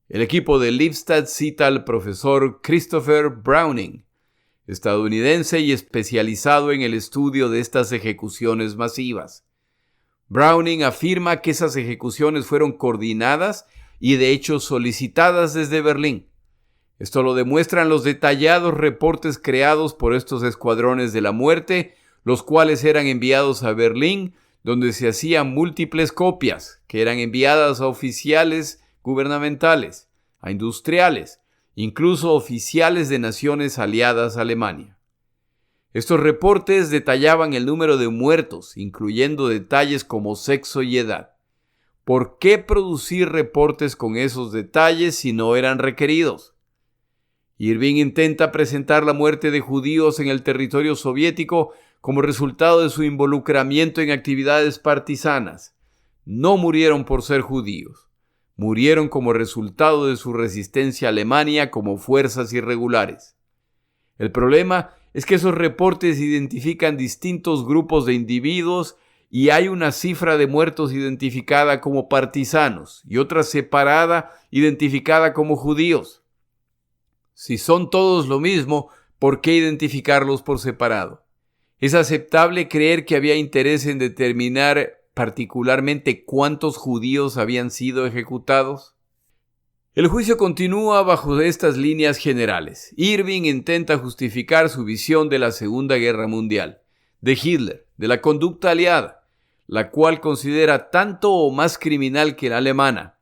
El equipo de Lippstadt cita al profesor Christopher Browning, estadounidense y especializado en el estudio de estas ejecuciones masivas. Browning afirma que esas ejecuciones fueron coordinadas y de hecho solicitadas desde Berlín. Esto lo demuestran los detallados reportes creados por estos escuadrones de la muerte, los cuales eran enviados a Berlín, donde se hacían múltiples copias, que eran enviadas a oficiales gubernamentales, a industriales, incluso oficiales de naciones aliadas a Alemania. Estos reportes detallaban el número de muertos, incluyendo detalles como sexo y edad. ¿Por qué producir reportes con esos detalles si no eran requeridos? Irving intenta presentar la muerte de judíos en el territorio soviético como resultado de su involucramiento en actividades partisanas. No murieron por ser judíos. Murieron como resultado de su resistencia a Alemania como fuerzas irregulares. El problema es que esos reportes identifican distintos grupos de individuos y hay una cifra de muertos identificada como partisanos y otra separada identificada como judíos. Si son todos lo mismo, ¿por qué identificarlos por separado? ¿Es aceptable creer que había interés en determinar particularmente cuántos judíos habían sido ejecutados? El juicio continúa bajo estas líneas generales. Irving intenta justificar su visión de la Segunda Guerra Mundial, de Hitler, de la conducta aliada, la cual considera tanto o más criminal que la alemana,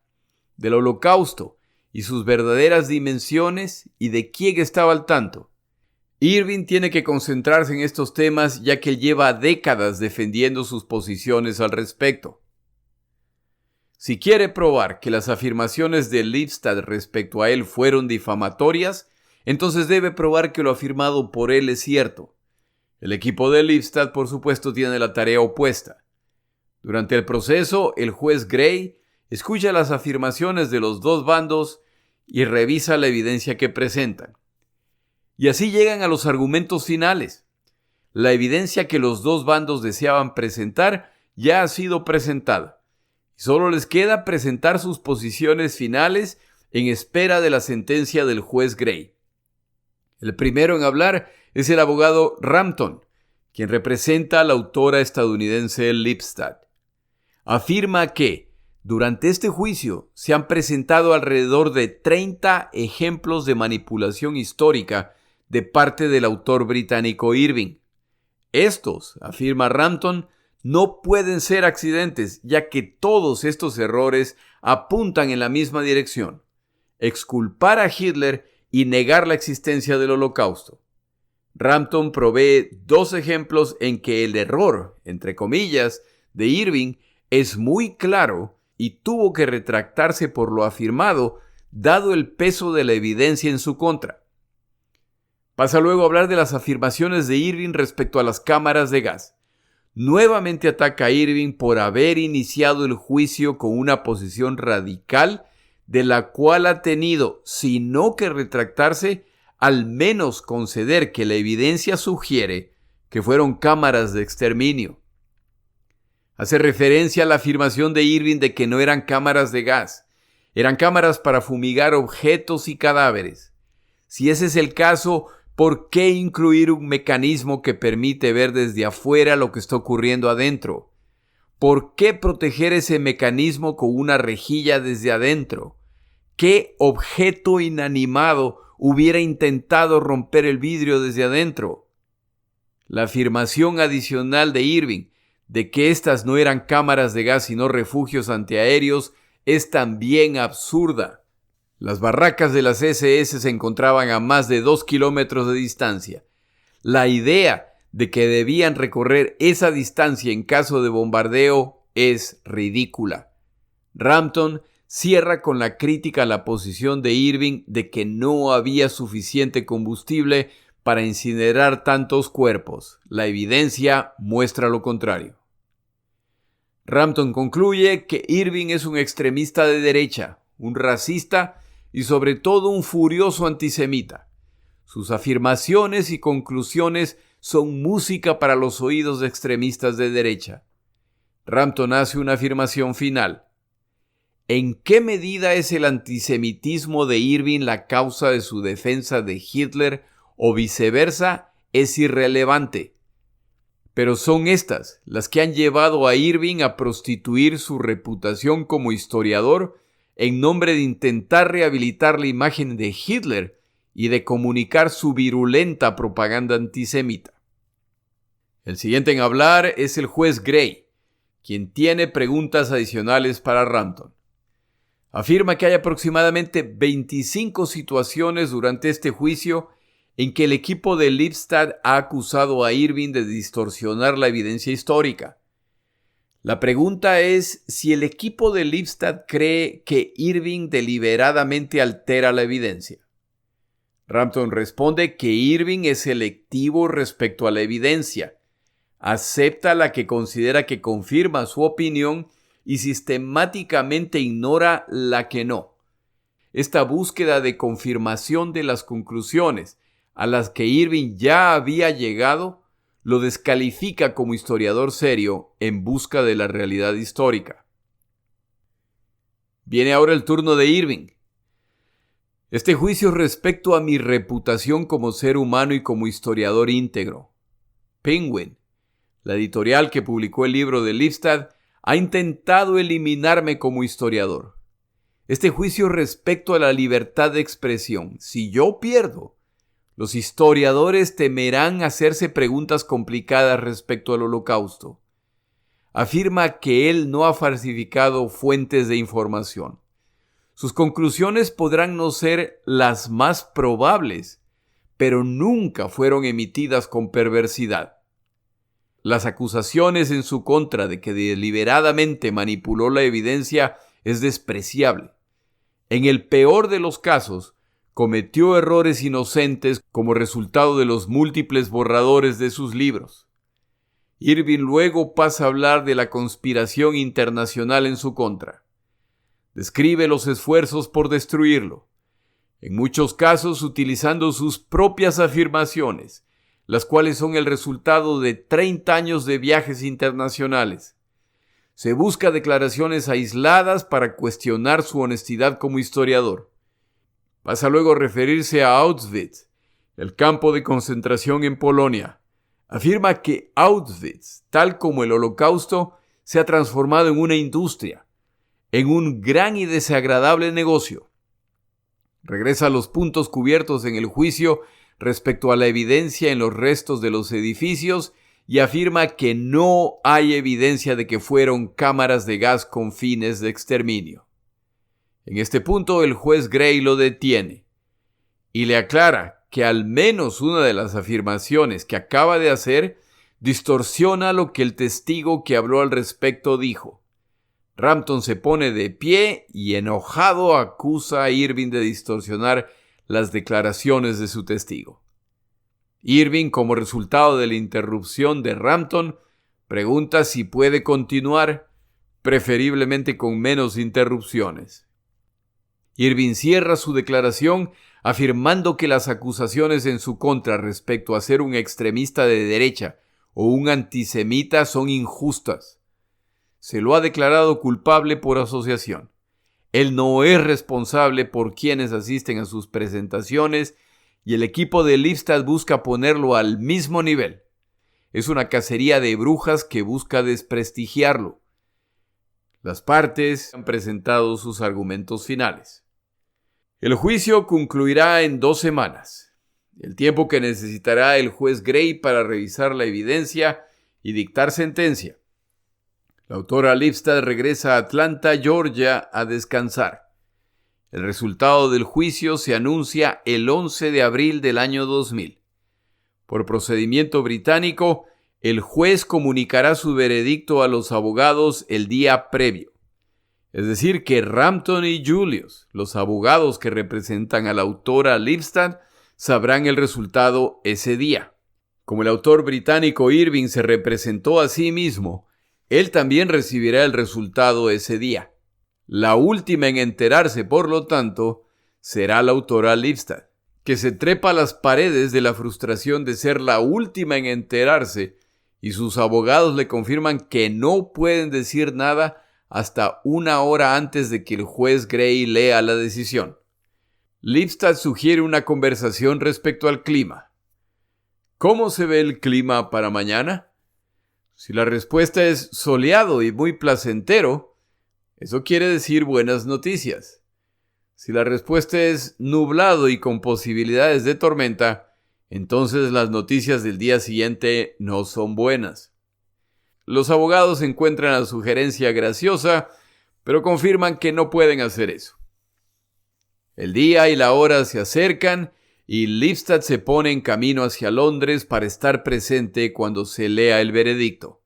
del Holocausto y sus verdaderas dimensiones y de quién estaba al tanto. Irving tiene que concentrarse en estos temas ya que él lleva décadas defendiendo sus posiciones al respecto. Si quiere probar que las afirmaciones de Lipstadt respecto a él fueron difamatorias, entonces debe probar que lo afirmado por él es cierto. El equipo de Lipstadt, por supuesto, tiene la tarea opuesta. Durante el proceso, el juez Gray escucha las afirmaciones de los dos bandos y revisa la evidencia que presentan. Y así llegan a los argumentos finales. La evidencia que los dos bandos deseaban presentar ya ha sido presentada. Solo les queda presentar sus posiciones finales en espera de la sentencia del juez Gray. El primero en hablar es el abogado Rampton, quien representa a la autora estadounidense Lipstadt. Afirma que durante este juicio se han presentado alrededor de 30 ejemplos de manipulación histórica de parte del autor británico Irving. Estos, afirma Rampton, no pueden ser accidentes, ya que todos estos errores apuntan en la misma dirección: exculpar a Hitler y negar la existencia del Holocausto. Rampton provee 2 ejemplos en que el error, entre comillas, de Irving es muy claro y tuvo que retractarse por lo afirmado, dado el peso de la evidencia en su contra. Pasa luego a hablar de las afirmaciones de Irving respecto a las cámaras de gas. Nuevamente ataca a Irving por haber iniciado el juicio con una posición radical de la cual ha tenido, si no que retractarse, al menos conceder que la evidencia sugiere que fueron cámaras de exterminio. Hace referencia a la afirmación de Irving de que no eran cámaras de gas, eran cámaras para fumigar objetos y cadáveres. Si ese es el caso, ¿por qué incluir un mecanismo que permite ver desde afuera lo que está ocurriendo adentro? ¿Por qué proteger ese mecanismo con una rejilla desde adentro? ¿Qué objeto inanimado hubiera intentado romper el vidrio desde adentro? La afirmación adicional de Irving de que estas no eran cámaras de gas sino refugios antiaéreos es también absurda. Las barracas de las SS se encontraban a más de 2 kilómetros de distancia. La idea de que debían recorrer esa distancia en caso de bombardeo es ridícula. Rampton cierra con la crítica a la posición de Irving de que no había suficiente combustible para incinerar tantos cuerpos. La evidencia muestra lo contrario. Rampton concluye que Irving es un extremista de derecha, un racista y sobre todo un furioso antisemita. Sus afirmaciones y conclusiones son música para los oídos de extremistas de derecha. Rampton hace una afirmación final. ¿En qué medida es el antisemitismo de Irving la causa de su defensa de Hitler o viceversa? Es irrelevante. Pero son estas las que han llevado a Irving a prostituir su reputación como historiador en nombre de intentar rehabilitar la imagen de Hitler y de comunicar su virulenta propaganda antisemita. El siguiente en hablar es el juez Gray, quien tiene preguntas adicionales para Rampton. Afirma que hay aproximadamente 25 situaciones durante este juicio en que el equipo de Lipstadt ha acusado a Irving de distorsionar la evidencia histórica. La pregunta es si el equipo de Lipstadt cree que Irving deliberadamente altera la evidencia. Rampton responde que Irving es selectivo respecto a la evidencia, acepta la que considera que confirma su opinión y sistemáticamente ignora la que no. Esta búsqueda de confirmación de las conclusiones a las que Irving ya había llegado lo descalifica como historiador serio en busca de la realidad histórica. Viene ahora el turno de Irving. Este juicio respecto a mi reputación como ser humano y como historiador íntegro. Penguin, la editorial que publicó el libro de Lipstadt, ha intentado eliminarme como historiador. Este juicio respecto a la libertad de expresión. Si yo pierdo, los historiadores temerán hacerse preguntas complicadas respecto al Holocausto. Afirma que él no ha falsificado fuentes de información. Sus conclusiones podrán no ser las más probables, pero nunca fueron emitidas con perversidad. Las acusaciones en su contra de que deliberadamente manipuló la evidencia es despreciable. En el peor de los casos, cometió errores inocentes como resultado de los múltiples borradores de sus libros. Irving luego pasa a hablar de la conspiración internacional en su contra. Describe los esfuerzos por destruirlo, en muchos casos utilizando sus propias afirmaciones, las cuales son el resultado de 30 años de viajes internacionales. Se busca declaraciones aisladas para cuestionar su honestidad como historiador. Pasa luego a referirse a Auschwitz, el campo de concentración en Polonia. Afirma que Auschwitz, tal como el Holocausto, se ha transformado en una industria, en un gran y desagradable negocio. Regresa a los puntos cubiertos en el juicio respecto a la evidencia en los restos de los edificios y afirma que no hay evidencia de que fueron cámaras de gas con fines de exterminio. En este punto el juez Gray lo detiene y le aclara que al menos una de las afirmaciones que acaba de hacer distorsiona lo que el testigo que habló al respecto dijo. Rampton se pone de pie y enojado acusa a Irving de distorsionar las declaraciones de su testigo. Irving, como resultado de la interrupción de Rampton, pregunta si puede continuar, preferiblemente con menos interrupciones. Irving cierra su declaración afirmando que las acusaciones en su contra respecto a ser un extremista de derecha o un antisemita son injustas. Se lo ha declarado culpable por asociación. Él no es responsable por quienes asisten a sus presentaciones y el equipo de Lipstadt busca ponerlo al mismo nivel. Es una cacería de brujas que busca desprestigiarlo. Las partes han presentado sus argumentos finales. El juicio concluirá en 2 semanas, el tiempo que necesitará el juez Gray para revisar la evidencia y dictar sentencia. La autora Lipstadt regresa a Atlanta, Georgia, a descansar. El resultado del juicio se anuncia el 11 de abril del año 2000. Por procedimiento británico, el juez comunicará su veredicto a los abogados el día previo. Es decir, que Rampton y Julius, los abogados que representan a la autora Lipstadt, sabrán el resultado ese día. Como el autor británico Irving se representó a sí mismo, él también recibirá el resultado ese día. La última en enterarse, por lo tanto, será la autora Lipstadt, que se trepa a las paredes de la frustración de ser la última en enterarse, y sus abogados le confirman que no pueden decir nada hasta 1 hora antes de que el juez Gray lea la decisión. Lipstadt sugiere una conversación respecto al clima. ¿Cómo se ve el clima para mañana? Si la respuesta es soleado y muy placentero, Eso quiere decir buenas noticias. Si la respuesta es nublado y con posibilidades de tormenta, entonces las noticias del día siguiente no son buenas. Los abogados encuentran la sugerencia graciosa, pero confirman que no pueden hacer eso. El día y la hora se acercan y Lipstadt se pone en camino hacia Londres para estar presente cuando se lea el veredicto.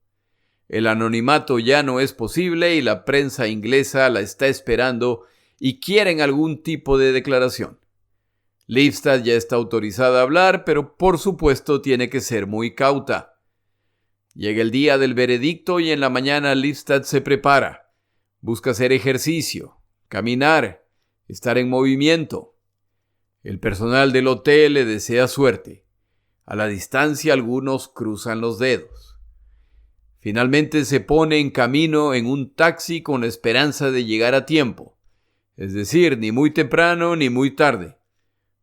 El anonimato ya no es posible y la prensa inglesa la está esperando y quieren algún tipo de declaración. Lipstadt ya está autorizada a hablar, pero por supuesto tiene que ser muy cauta. Llega el día del veredicto y en la mañana Lipstadt se prepara. Busca hacer ejercicio, caminar, estar en movimiento. El personal del hotel le desea suerte. A la distancia algunos cruzan los dedos. Finalmente se pone en camino en un taxi con la esperanza de llegar a tiempo. Es decir, ni muy temprano ni muy tarde.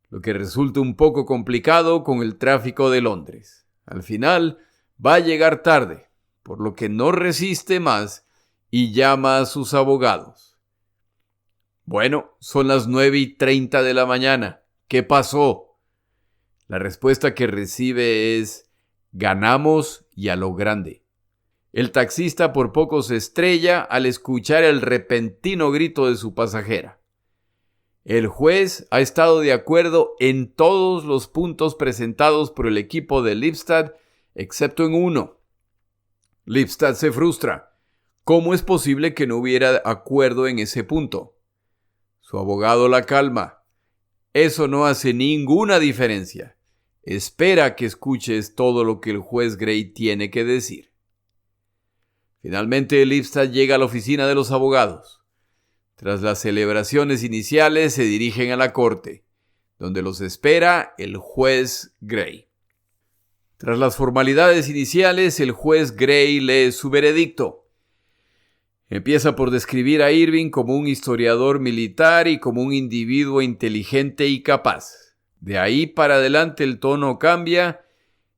Lo que resulta un poco complicado con el tráfico de Londres. Al final va a llegar tarde, por lo que no resiste más y llama a sus abogados. Bueno, son las 9:30 de la mañana. ¿Qué pasó? La respuesta que recibe es: ganamos y a lo grande. El taxista por poco se estrella al escuchar el repentino grito de su pasajera. El juez ha estado de acuerdo en todos los puntos presentados por el equipo de Lipstadt, excepto en uno. Lipstadt se frustra. ¿Cómo es posible que no hubiera acuerdo en ese punto? Su abogado la calma. Eso no hace ninguna diferencia. Espera que escuches todo lo que el juez Gray tiene que decir. Finalmente, Lipstadt llega a la oficina de los abogados. Tras las celebraciones iniciales, se dirigen a la corte, donde los espera el juez Gray. Tras las formalidades iniciales, el juez Gray lee su veredicto. Empieza por describir a Irving como un historiador militar y como un individuo inteligente y capaz. De ahí para adelante el tono cambia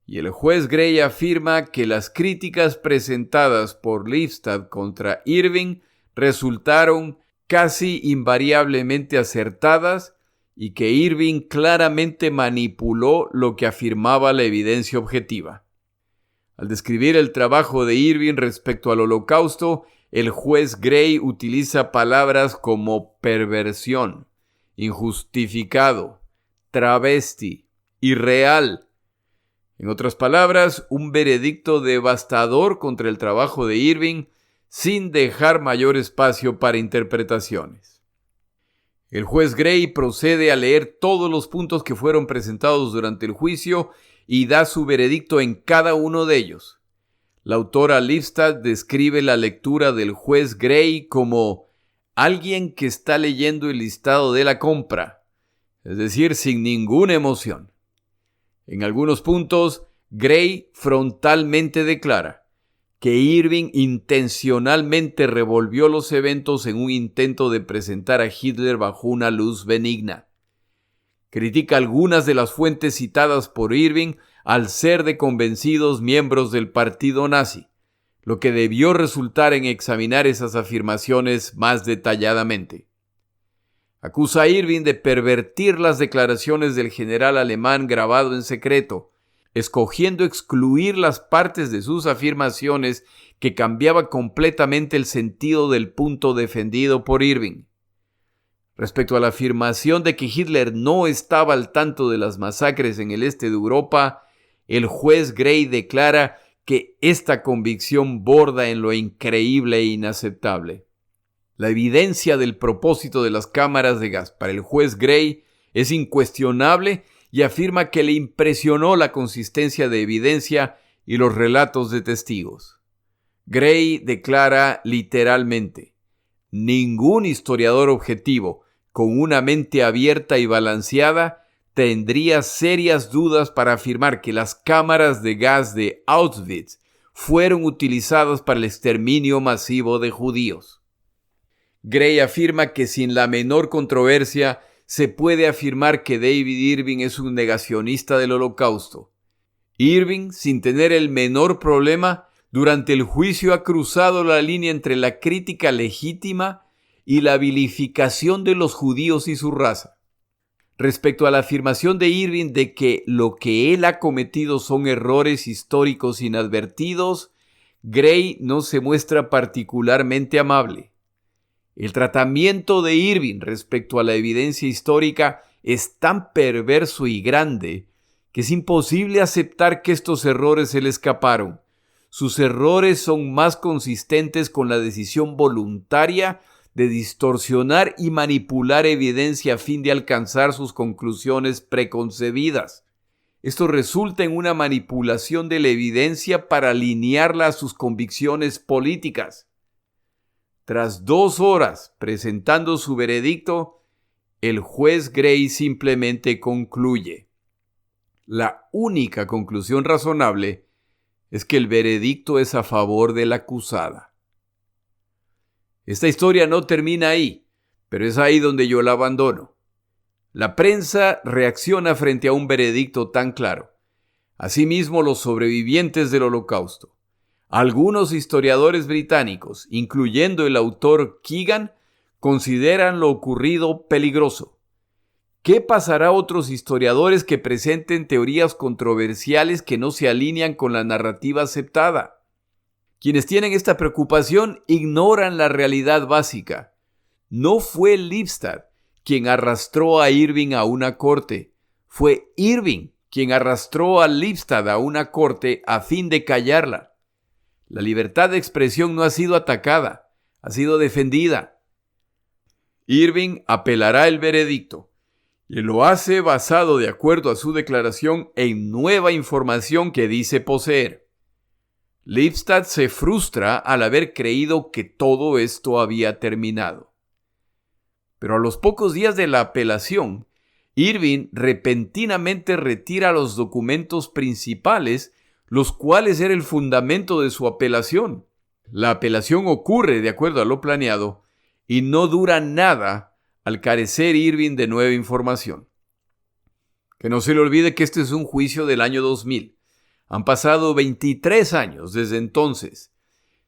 y el juez Gray afirma que las críticas presentadas por Lipstadt contra Irving resultaron casi invariablemente acertadas y que Irving claramente manipuló lo que afirmaba la evidencia objetiva. Al describir el trabajo de Irving respecto al Holocausto, el juez Gray utiliza palabras como perversión, injustificado, travesti, irreal. En otras palabras, un veredicto devastador contra el trabajo de Irving sin dejar mayor espacio para interpretaciones. El juez Gray procede a leer todos los puntos que fueron presentados durante el juicio y da su veredicto en cada uno de ellos. La autora Lipstadt describe la lectura del juez Gray como alguien que está leyendo el listado de la compra, es decir, sin ninguna emoción. En algunos puntos, Gray frontalmente declara que Irving intencionalmente revolvió los eventos en un intento de presentar a Hitler bajo una luz benigna. Critica algunas de las fuentes citadas por Irving al ser de convencidos miembros del partido nazi, lo que debió resultar en examinar esas afirmaciones más detalladamente. Acusa a Irving de pervertir las declaraciones del general alemán grabado en secreto, escogiendo excluir las partes de sus afirmaciones que cambiaba completamente el sentido del punto defendido por Irving. Respecto a la afirmación de que Hitler no estaba al tanto de las masacres en el este de Europa, el juez Gray declara que esta convicción borda en lo increíble e inaceptable. La evidencia del propósito de las cámaras de gas para el juez Gray es incuestionable y afirma que le impresionó la consistencia de evidencia y los relatos de testigos. Gray declara literalmente: ningún historiador objetivo con una mente abierta y balanceada tendría serias dudas para afirmar que las cámaras de gas de Auschwitz fueron utilizadas para el exterminio masivo de judíos. Gray afirma que sin la menor controversia se puede afirmar que David Irving es un negacionista del Holocausto. Irving, sin tener el menor problema, durante el juicio ha cruzado la línea entre la crítica legítima y la vilificación de los judíos y su raza. Respecto a la afirmación de Irving de que lo que él ha cometido son errores históricos inadvertidos, Gray no se muestra particularmente amable. El tratamiento de Irving respecto a la evidencia histórica es tan perverso y grande que es imposible aceptar que estos errores se le escaparon. Sus errores son más consistentes con la decisión voluntaria de distorsionar y manipular evidencia a fin de alcanzar sus conclusiones preconcebidas. Esto resulta en una manipulación de la evidencia para alinearla a sus convicciones políticas. Tras 2 horas presentando su veredicto, el juez Gray simplemente concluye. La única conclusión razonable es que el veredicto es a favor de la acusada. Esta historia no termina ahí, pero es ahí donde yo la abandono. La prensa reacciona frente a un veredicto tan claro. Asimismo, los sobrevivientes del Holocausto. Algunos historiadores británicos, incluyendo el autor Keegan, consideran lo ocurrido peligroso. ¿Qué pasará a otros historiadores que presenten teorías controversiales que no se alinean con la narrativa aceptada? Quienes tienen esta preocupación ignoran la realidad básica. No fue Lipstadt quien arrastró a Irving a una corte. Fue Irving quien arrastró a Lipstadt a una corte a fin de callarla. La libertad de expresión no ha sido atacada, ha sido defendida. Irving apelará el veredicto y lo hace basado, de acuerdo a su declaración, en nueva información que dice poseer. Lipstadt se frustra al haber creído que todo esto había terminado. Pero a los pocos días de la apelación, Irving repentinamente retira los documentos principales, los cuales eran el fundamento de su apelación. La apelación ocurre de acuerdo a lo planeado y no dura nada al carecer Irving de nueva información. Que no se le olvide que este es un juicio del año 2000. Han pasado 23 años desde entonces.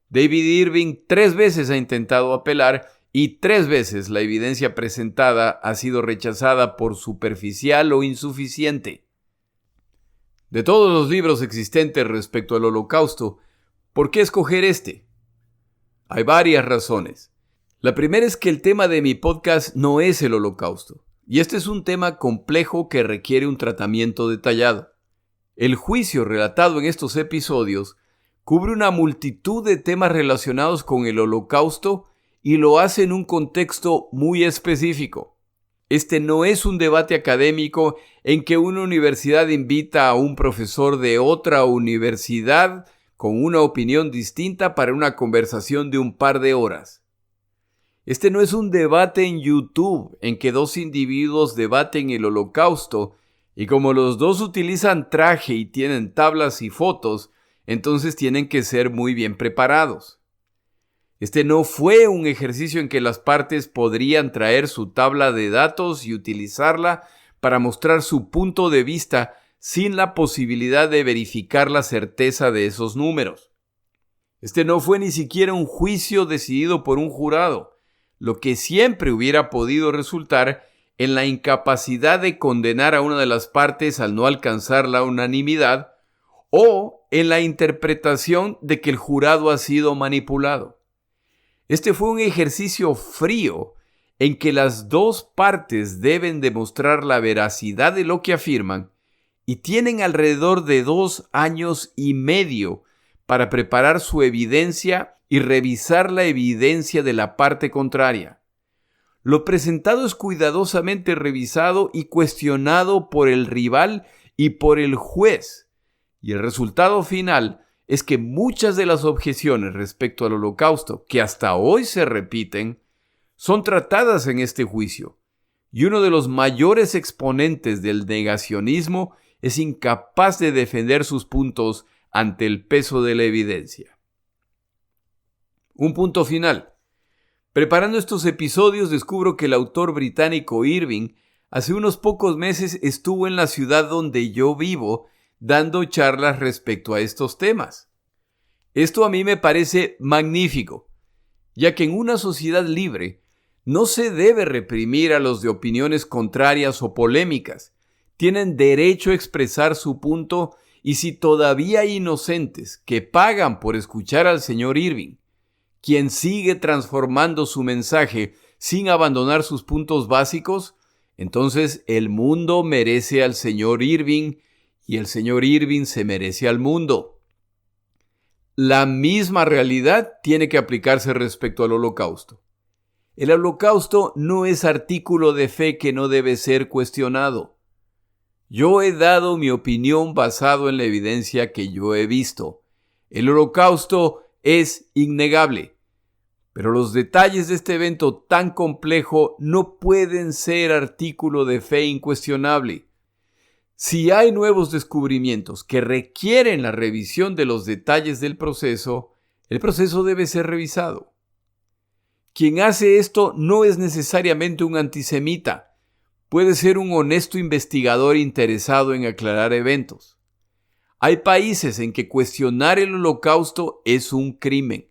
David Irving 3 veces ha intentado apelar y 3 veces la evidencia presentada ha sido rechazada por superficial o insuficiente. De todos los libros existentes respecto al Holocausto, ¿por qué escoger este? Hay varias razones. La primera es que el tema de mi podcast no es el Holocausto, y este es un tema complejo que requiere un tratamiento detallado. El juicio relatado en estos episodios cubre una multitud de temas relacionados con el Holocausto y lo hace en un contexto muy específico. Este no es un debate académico en que una universidad invita a un profesor de otra universidad con una opinión distinta para una conversación de un par de horas. Este no es un debate en YouTube en que 2 individuos debaten el Holocausto y como los 2 utilizan traje y tienen tablas y fotos, entonces tienen que ser muy bien preparados. Este no fue un ejercicio en que las partes podrían traer su tabla de datos y utilizarla para mostrar su punto de vista sin la posibilidad de verificar la certeza de esos números. Este no fue ni siquiera un juicio decidido por un jurado, lo que siempre hubiera podido resultar en la incapacidad de condenar a una de las partes al no alcanzar la unanimidad o en la interpretación de que el jurado ha sido manipulado. Este fue un ejercicio frío en que las 2 partes deben demostrar la veracidad de lo que afirman y tienen alrededor de 2 años y medio para preparar su evidencia y revisar la evidencia de la parte contraria. Lo presentado es cuidadosamente revisado y cuestionado por el rival y por el juez, y el resultado final es que muchas de las objeciones respecto al Holocausto, que hasta hoy se repiten, son tratadas en este juicio, y uno de los mayores exponentes del negacionismo es incapaz de defender sus puntos ante el peso de la evidencia. Un punto final. Preparando estos episodios descubro que el autor británico Irving hace unos pocos meses estuvo en la ciudad donde yo vivo dando charlas respecto a estos temas. Esto a mí me parece magnífico, ya que en una sociedad libre No se debe reprimir a los de opiniones contrarias o polémicas. Tienen derecho a expresar su punto y si todavía hay inocentes que pagan por escuchar al señor Irving, quien sigue transformando su mensaje sin abandonar sus puntos básicos, entonces el mundo merece al señor Irving y el señor Irving se merece al mundo. La misma realidad tiene que aplicarse respecto al Holocausto. El Holocausto no es artículo de fe que no debe ser cuestionado. Yo he dado mi opinión basado en la evidencia que yo he visto. El Holocausto es innegable, pero los detalles de este evento tan complejo no pueden ser artículo de fe incuestionable. Si hay nuevos descubrimientos que requieren la revisión de los detalles del proceso, el proceso debe ser revisado. Quien hace esto no es necesariamente un antisemita. Puede ser un honesto investigador interesado en aclarar eventos. Hay países en que cuestionar el Holocausto es un crimen.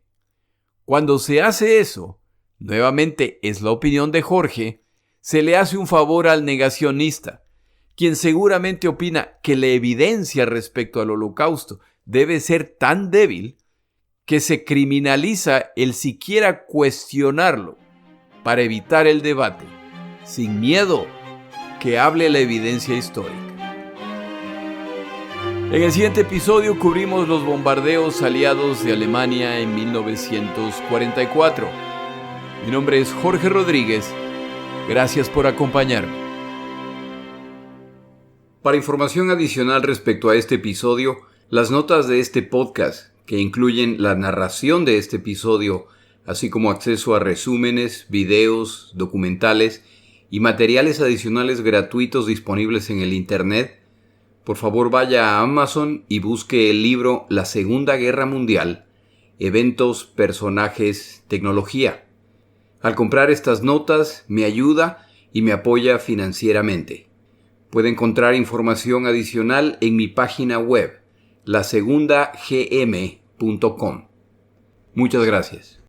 Cuando se hace eso, nuevamente es la opinión de Jorge, se le hace un favor al negacionista, quien seguramente opina que la evidencia respecto al Holocausto debe ser tan débil que se criminaliza el siquiera cuestionarlo para evitar el debate, sin miedo que hable la evidencia histórica. En el siguiente episodio cubrimos los bombardeos aliados de Alemania en 1944. Mi nombre es Jorge Rodríguez. Gracias por acompañarme. Para información adicional respecto a este episodio, las notas de este podcast, que incluyen la narración de este episodio, así como acceso a resúmenes, videos, documentales y materiales adicionales gratuitos disponibles en el Internet, por favor vaya a Amazon y busque el libro La Segunda Guerra Mundial, Eventos, Personajes, Tecnología. Al comprar estas notas me ayuda y me apoya financieramente. Puede encontrar información adicional en mi página web, lasegundagm.com. Muchas gracias.